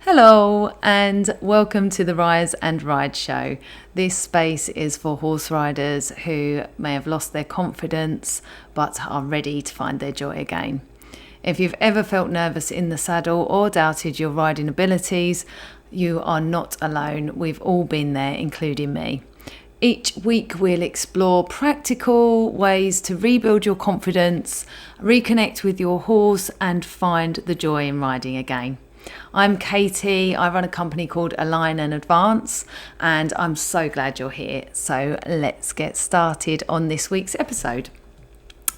Hello and welcome to the Rise and Ride Show. This space is for horse riders who may have lost their confidence but are ready to find their joy again. If you've ever felt nervous in the saddle or doubted your riding abilities, you are not alone. We've all been there, including me. Each week we'll explore practical ways to rebuild your confidence, reconnect with your horse and find the joy in riding again. I'm Katie, I run a company called Align and Advance, and I'm so glad you're here. So let's get started on this week's episode.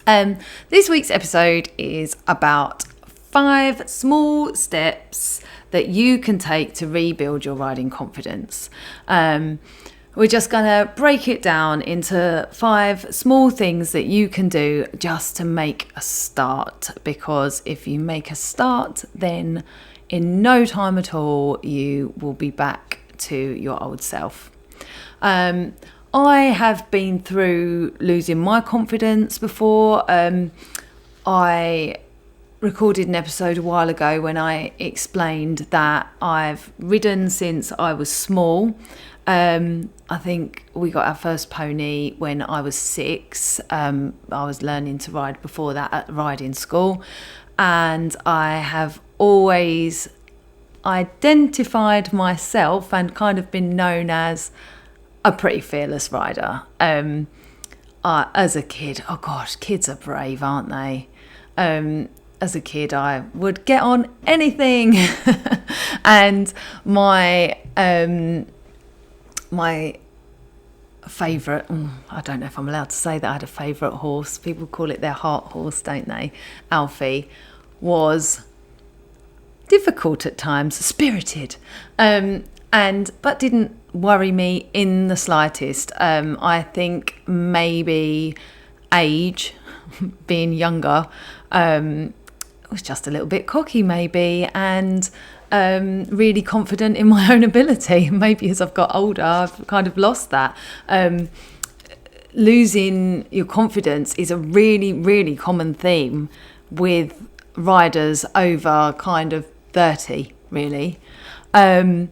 This week's episode is about 5 small steps that you can take to rebuild your riding confidence. We're just going to break it down into 5 small things that you can do just to make a start, because if you make a start, then in no time at all, you will be back to your old self. I have been through losing my confidence before. I recorded an episode a while ago when I explained that I've ridden since I was small. I think we got our first pony when I was 6. I was learning to ride before that at riding school, and I have always identified myself and kind of been known as a pretty fearless rider. As a kid, oh gosh, kids are brave, aren't they? As a kid, I would get on anything, and my favourite, I don't know if I'm allowed to say that I had a favourite horse. People call it their heart horse, don't they? Alfie was difficult at times, spirited, but didn't worry me in the slightest. I think maybe age, being younger, was just a little bit cocky maybe, and really confident in my own ability. Maybe as I've got older, I've kind of lost that. Losing your confidence is a really, really common theme with riders over kind of 30, really. But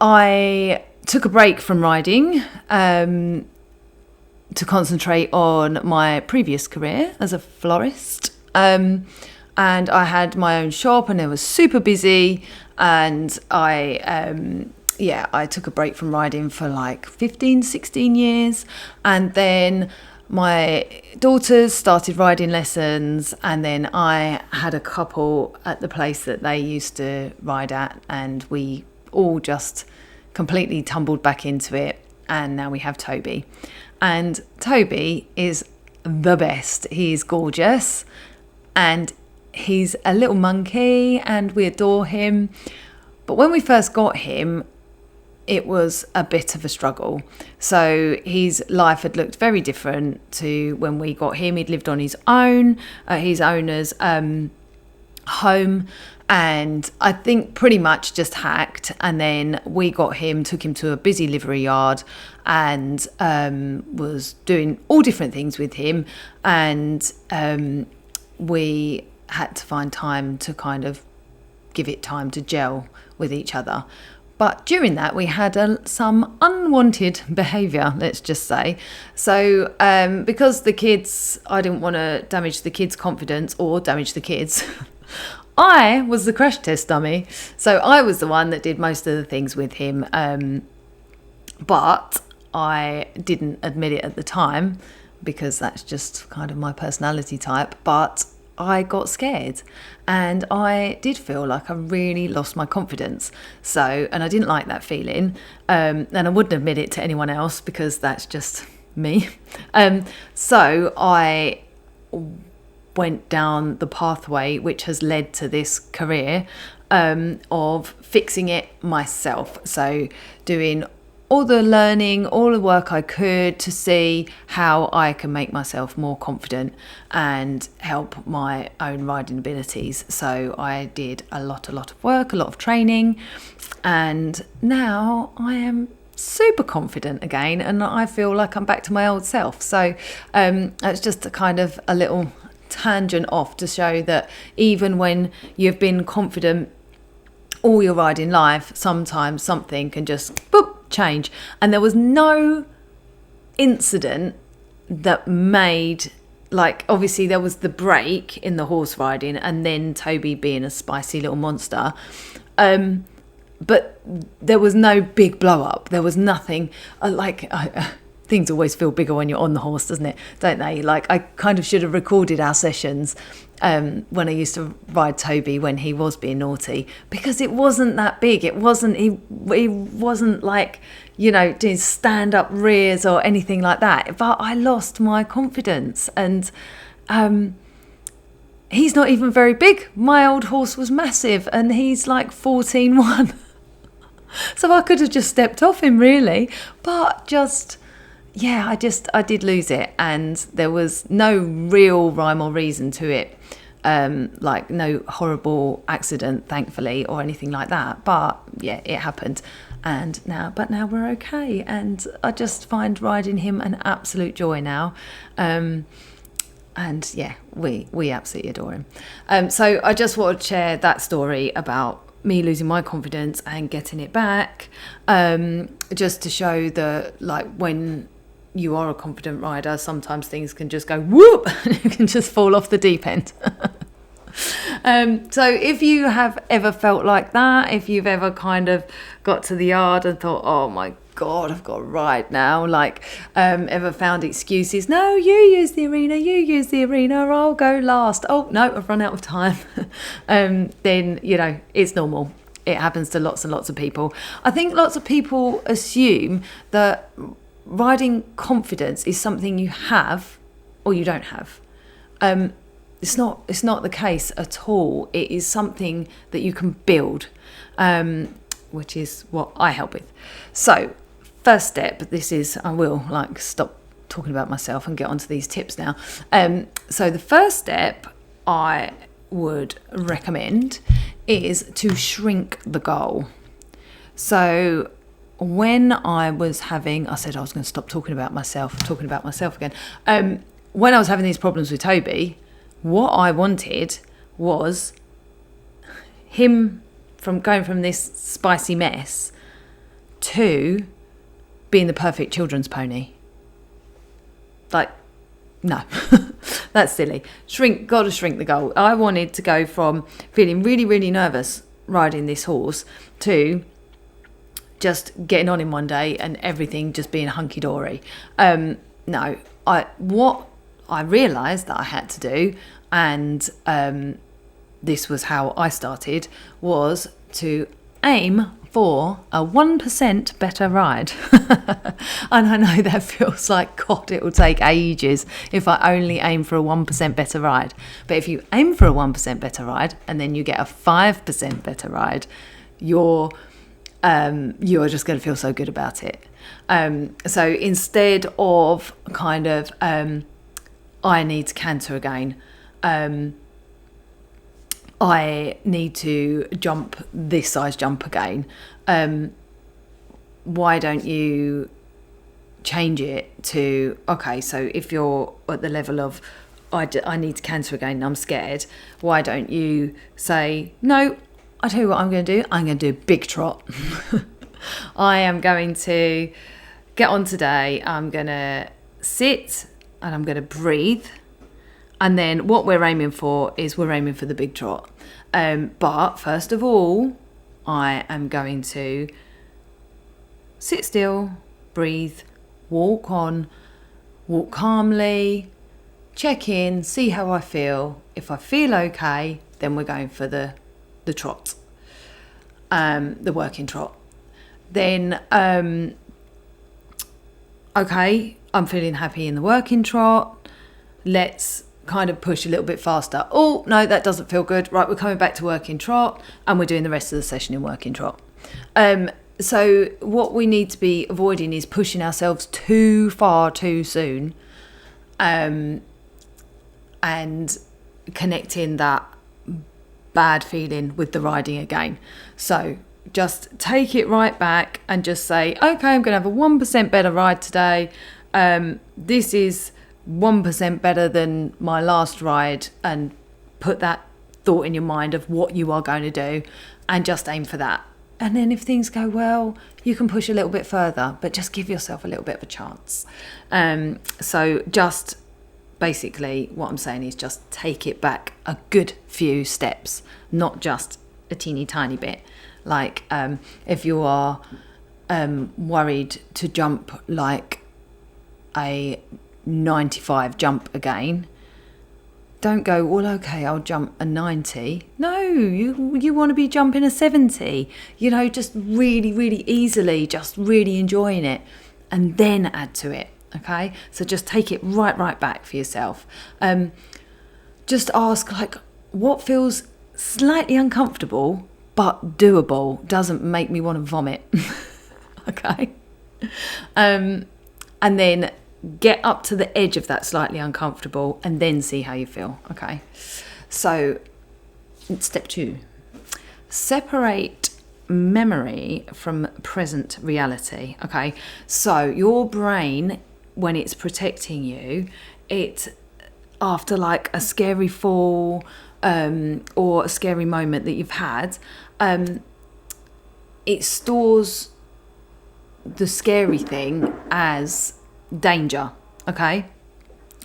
I took a break from riding to concentrate on my previous career as a florist. And I had my own shop and it was super busy, and I took a break from riding for like 15, 16 years, and then my daughters started riding lessons, and then I had a couple at the place that they used to ride at, and we all just completely tumbled back into it, and now we have Toby. And Toby is the best. He's gorgeous, and he's a little monkey, and we adore him. But when we first got him, it was a bit of a struggle. So his life had looked very different to when we got him. He'd lived on his own, his owner's home, and I think pretty much just hacked. And then we got him, took him to a busy livery yard, and was doing all different things with him. And we had to find time to kind of give it time to gel with each other. But during that, we had some unwanted behaviour, let's just say. So because the kids, I didn't want to damage the kids' confidence or damage the kids. I was the crash test dummy. So I was the one that did most of the things with him. But I didn't admit it at the time, because that's just kind of my personality type. But I got scared, and I did feel like I really lost my confidence. And I didn't like that feeling, and I wouldn't admit it to anyone else because that's just me. So I went down the pathway which has led to this career of fixing it myself. So doing all the learning, all the work I could to see how I can make myself more confident and help my own riding abilities. So I did a lot of work, a lot of training, and now I am super confident again, and I feel like I'm back to my old self. So it's just a little tangent off to show that even when you've been confident all your riding life, sometimes something can just boop, change. And there was no incident that made, like, obviously there was the break in the horse riding and then Toby being a spicy little monster. But there was no big blow up. There was nothing things always feel bigger when you're on the horse, doesn't it? Don't they? Like, I kind of should have recorded our sessions when I used to ride Toby when he was being naughty, because it wasn't that big. He wasn't like, doing stand up rears or anything like that. But I lost my confidence, and he's not even very big. My old horse was massive and he's like 14'1". So I could have just stepped off him, really, but I did lose it, and there was no real rhyme or reason to it, like no horrible accident, thankfully, or anything like that. But yeah, it happened, and now we're okay, and I just find riding him an absolute joy now. And yeah, we absolutely adore him. So I just wanted to share that story about me losing my confidence and getting it back, just to show that, like, when you are a confident rider, sometimes things can just go whoop and you can just fall off the deep end. So if you have ever felt like that, if you've ever kind of got to the yard and thought, oh my God, I've got to ride now, like, ever found excuses, no, you use the arena, I'll go last, oh no, I've run out of time, then it's normal. It happens to lots and lots of people. I think lots of people assume that riding confidence is something you have or you don't have. It's not the case at all. It is something that you can build, which is what I help with. So first step, I will stop talking about myself and get onto these tips now. So the first step I would recommend is to shrink the goal. So when I said I was going to stop talking about myself again. When I was having these problems with Toby, what I wanted was him going from this spicy mess to being the perfect children's pony. Like, no, that's silly. Gotta shrink the goal. I wanted to go from feeling really, really nervous riding this horse to just getting on him one day and everything just being hunky-dory. What I realised that I had to do, and this was how I started, was to aim for a 1% better ride. And I know that feels like, God, it will take ages if I only aim for a 1% better ride. But if you aim for a 1% better ride and then you get a 5% better ride, you're just going to feel so good about it. So instead of kind of, I need to canter again, I need to jump this size jump again. Why don't you change it to, okay, so if you're at the level of, I need to canter again and I'm scared, why don't you say, no, I tell you what I'm going to do. I'm going to do a big trot. I am going to get on today. I'm going to sit and I'm going to breathe. And then what we're aiming for the big trot. But first of all, I am going to sit still, breathe, walk on, walk calmly, check in, see how I feel. If I feel okay, then we're going for the trot, the working trot. Then, okay, I'm feeling happy in the working trot. Let's kind of push a little bit faster. Oh, no, that doesn't feel good. Right, we're coming back to working trot and we're doing the rest of the session in working trot. So what we need to be avoiding is pushing ourselves too far too soon, and connecting that bad feeling with the riding again. So just take it right back and just say, okay, I'm going to have a 1% better ride today. This is 1% better than my last ride, and put that thought in your mind of what you are going to do, and just aim for that. And then if things go well, you can push a little bit further, but just give yourself a little bit of a chance. So just basically what I'm saying is just take it back a good few steps, not just a teeny tiny bit. Like if you are worried to jump like a 95 jump again, don't go, well, okay, I'll jump a 90. No, you want to be jumping a 70, just really, really easily, just really enjoying it, and then add to it. Okay, so just take it right back for yourself. Just ask, like, what feels slightly uncomfortable but doable, doesn't make me want to vomit. Okay, and then get up to the edge of that slightly uncomfortable and then see how you feel. Okay, so step 2, separate memory from present reality. Okay, so your brain, when it's protecting you, it, after like a scary fall or a scary moment that you've had, it stores the scary thing as danger. Okay,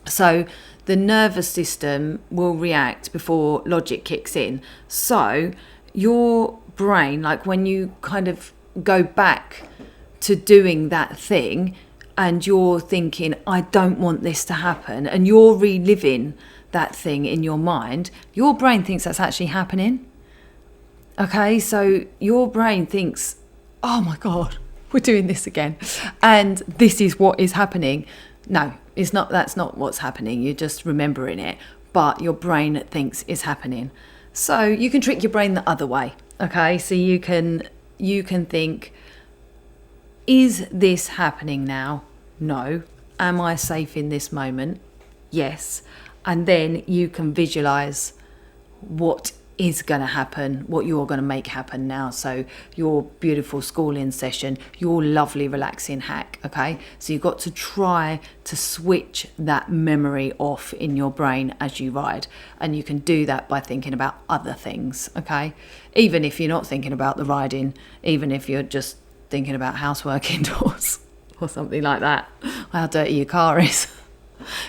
so the nervous system will react before logic kicks in. So your brain, like when you kind of go back to doing that thing and you're thinking, I don't want this to happen, and you're reliving that thing in your mind, your brain thinks that's actually happening. Okay, so your brain thinks, oh my God, we're doing this again, and this is what is happening. No, it's not. That's not what's happening. You're just remembering it, but your brain thinks it's happening. So you can trick your brain the other way. Okay, so you can think, is this happening now? No. Am I safe in this moment? Yes. And then you can visualize what is going to happen, what you're going to make happen now. So your beautiful schooling session, your lovely relaxing hack. Okay, so you've got to try to switch that memory off in your brain as you ride, and you can do that by thinking about other things. Okay, even if you're not thinking about the riding, even if you're just thinking about housework indoors or something like that, how dirty your car is.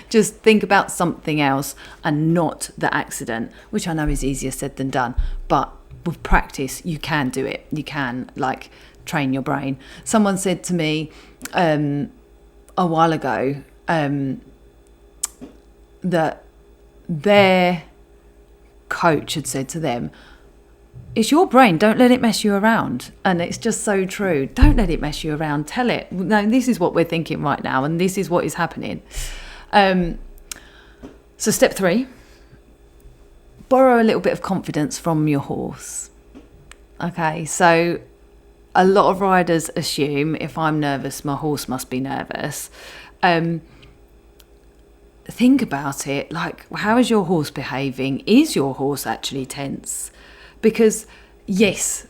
Just think about something else and not the accident, which I know is easier said than done, but with practice you can do it. You can like train your brain. Someone said to me a while ago that their coach had said to them, it's your brain, don't let it mess you around. And it's just so true. Don't let it mess you around. Tell it, no, this is what we're thinking right now and this is what is happening. So step 3, borrow a little bit of confidence from your horse. Okay, so a lot of riders assume if I'm nervous, my horse must be nervous. Think about it, like, how is your horse behaving? Is your horse actually tense? Because yes,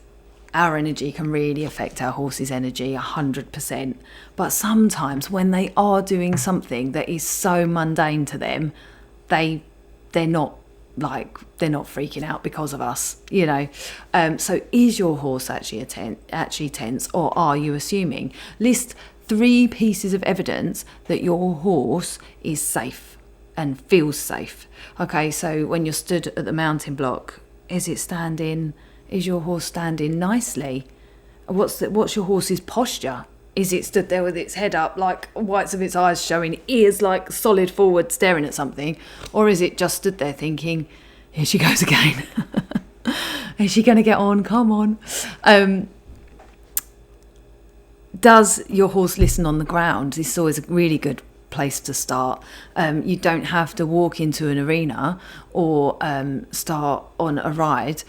our energy can really affect our horse's energy 100%. But sometimes when they are doing something that is so mundane to them, they're not freaking out because of us, So is your horse actually tense, or are you assuming? List 3 pieces of evidence that your horse is safe and feels safe. Okay, so when you're stood at the mountain block, is it standing? Is your horse standing nicely? What's your horse's posture? Is it stood there with its head up, like whites of its eyes showing, ears like solid forward staring at something? Or is it just stood there thinking, here she goes again. Is she going to get on? Come on. Does your horse listen on the ground? This is always a really good place to start. You don't have to walk into an arena or start on a ride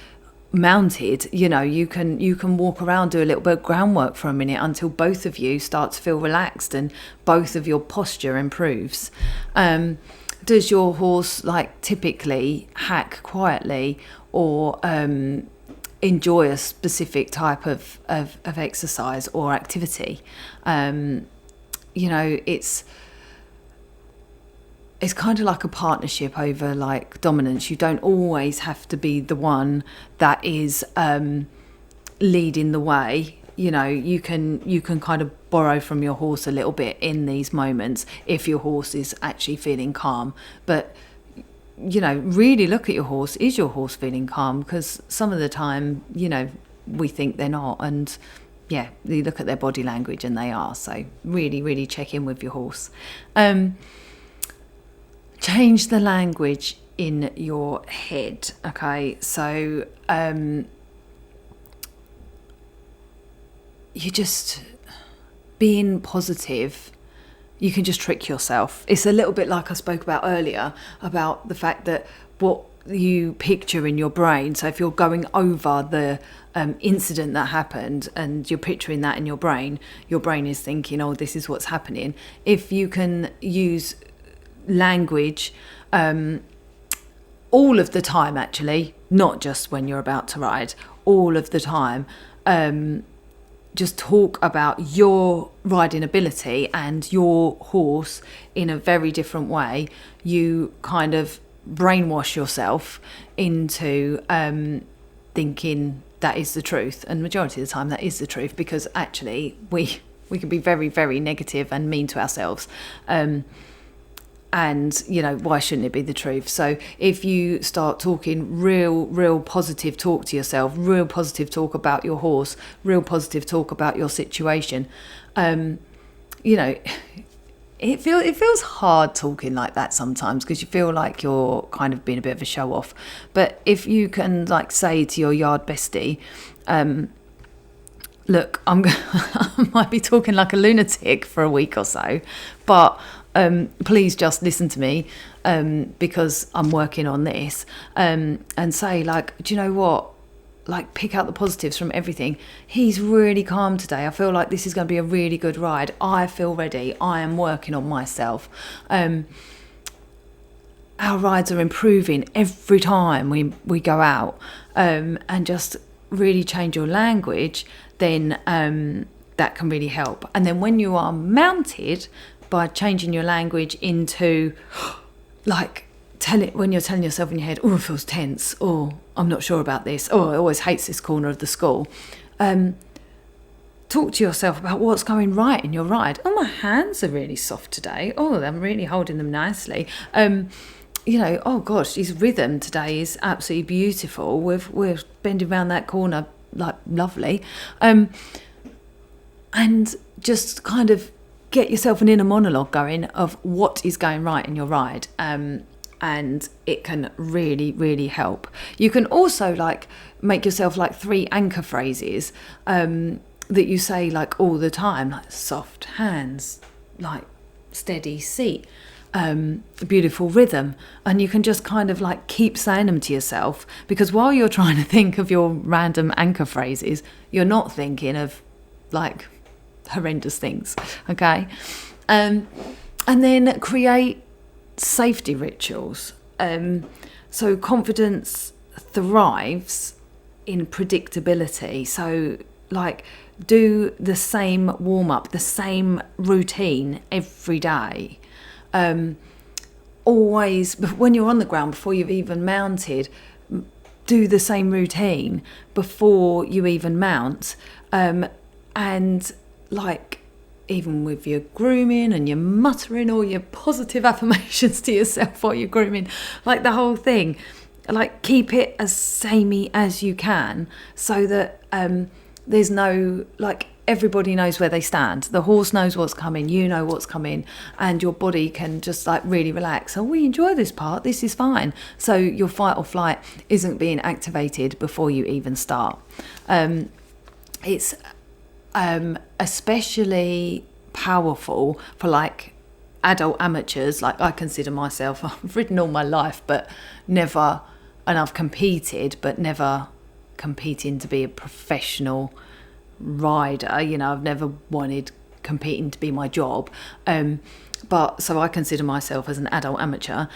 mounted. You can walk around, do a little bit of groundwork for a minute until both of you start to feel relaxed and both of your posture improves. Does your horse typically hack quietly or enjoy a specific type of exercise or activity? It's it's kind of like a partnership over like dominance. You don't always have to be the one that is leading the way. You know, you can kind of borrow from your horse a little bit in these moments if your horse is actually feeling calm. But you know, really look at your horse. Is your horse feeling calm? Because some of the time, you know, we think they're not, and yeah, you look at their body language and they are. So really, really check in with your horse. Change the language in your head. Okay, so you just being positive, you can just trick yourself. It's a little bit like I spoke about earlier about the fact that what you picture in your brain. So if you're going over the incident that happened and you're picturing that in your brain is thinking, oh, this is what's happening. If you can use language all of the time, actually, not just when you're about to ride, all of the time, just talk about your riding ability and your horse in a very different way. You kind of brainwash yourself into thinking that is the truth, and majority of the time that is the truth, because actually we can be very, very negative and mean to ourselves, and you know, why shouldn't it be the truth? So if you start talking real positive talk to yourself, real positive talk about your horse, real positive talk about your situation, you know, it feels hard talking like that sometimes, because you feel like you're kind of being a bit of a show off. But if you can like say to your yard bestie, look, I might be talking like a lunatic for a week or so, but please just listen to me, because I'm working on this, and say like, do you know what? Like, pick out the positives from everything. He's really calm today. I feel like this is going to be a really good ride. I feel ready. I am working on myself. Our rides are improving every time we go out, and just really change your language, then that can really help. And then when you are mounted, by changing your language into like when you're telling yourself in your head, oh, it feels tense, or I'm not sure about this, or I always hates this corner of the school. Talk to yourself about what's going right in your ride. Oh, my hands are really soft today. Oh, I'm really holding them nicely. You know, oh gosh, his rhythm today is absolutely beautiful. We're bending around that corner like lovely. And just kind of get yourself an inner monologue going of what is going right in your ride, and it can really, really help. You can also like make yourself like 3 anchor phrases that you say like all the time, like soft hands, like steady seat, beautiful rhythm, and you can just kind of like keep saying them to yourself, because while you're trying to think of your random anchor phrases, you're not thinking of like horrendous things. Okay, and then create safety rituals. So confidence thrives in predictability. So like do the same warm-up, the same routine every day. Always, when you're on the ground, before you've even mounted, do the same routine before you even mount, and like even with your grooming, and you're muttering all your positive affirmations to yourself while you're grooming, like the whole thing, like keep it as samey as you can, so that there's no, like, everybody knows where they stand. The horse knows what's coming, you know what's coming, and your body can just like really relax. Oh, we enjoy this part, this is fine. So your fight or flight isn't being activated before you even start. It's especially powerful for like adult amateurs. Like I consider myself, I've ridden all my life, but never, and I've competed, but never competing to be a professional rider. You know, I've never wanted competing to be my job. But so I consider myself as an adult amateur.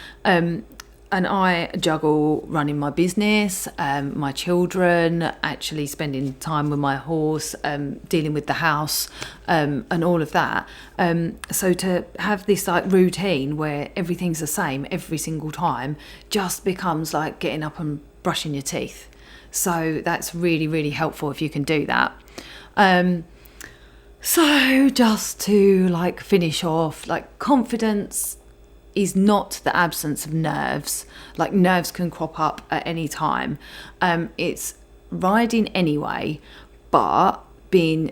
and I juggle running my business, my children, actually spending time with my horse, dealing with the house, and all of that. So to have this like routine where everything's the same every single time just becomes like getting up and brushing your teeth. So that's really, really helpful if you can do that. So just to like finish off, like confidence is not the absence of nerves. Like nerves can crop up at any time. It's riding anyway, but being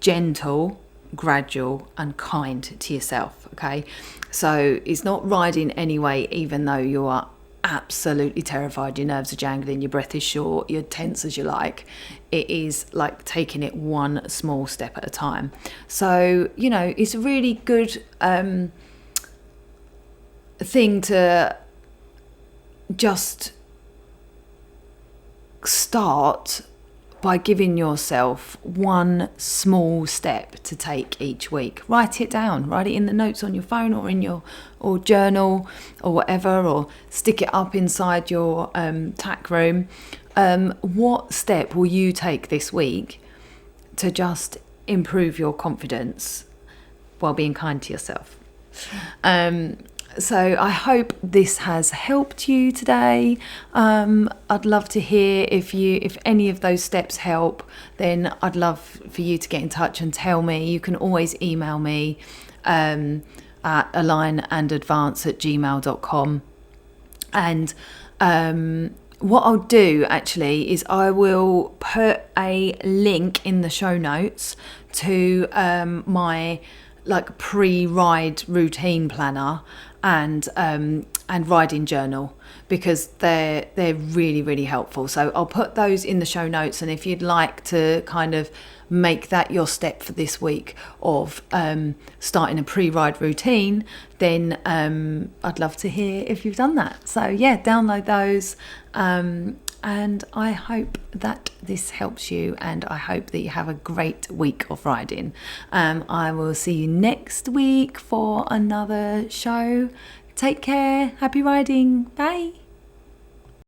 gentle, gradual and kind to yourself. Okay, so it's not riding anyway even though you are absolutely terrified, your nerves are jangling, your breath is short, you're tense as you like. It is like taking it one small step at a time. So it's a really good thing to just start by giving yourself one small step to take each week. Write it down, write it in the notes on your phone or in your journal or whatever, or stick it up inside your tack room. What step will you take this week to just improve your confidence while being kind to yourself? So I hope this has helped you today. I'd love to hear if any of those steps help, then I'd love for you to get in touch and tell me. You can always email me at alignandadvance@gmail.com. And what I'll do actually is I will put a link in the show notes to my like pre-ride routine planner and riding journal, because they're really, really helpful. So I'll put those in the show notes, and if you'd like to kind of make that your step for this week of starting a pre-ride routine, then I'd love to hear if you've done that. So yeah, download those, and I hope that this helps you, and I hope that you have a great week of riding. I will see you next week for another show. Take care. Happy riding. Bye.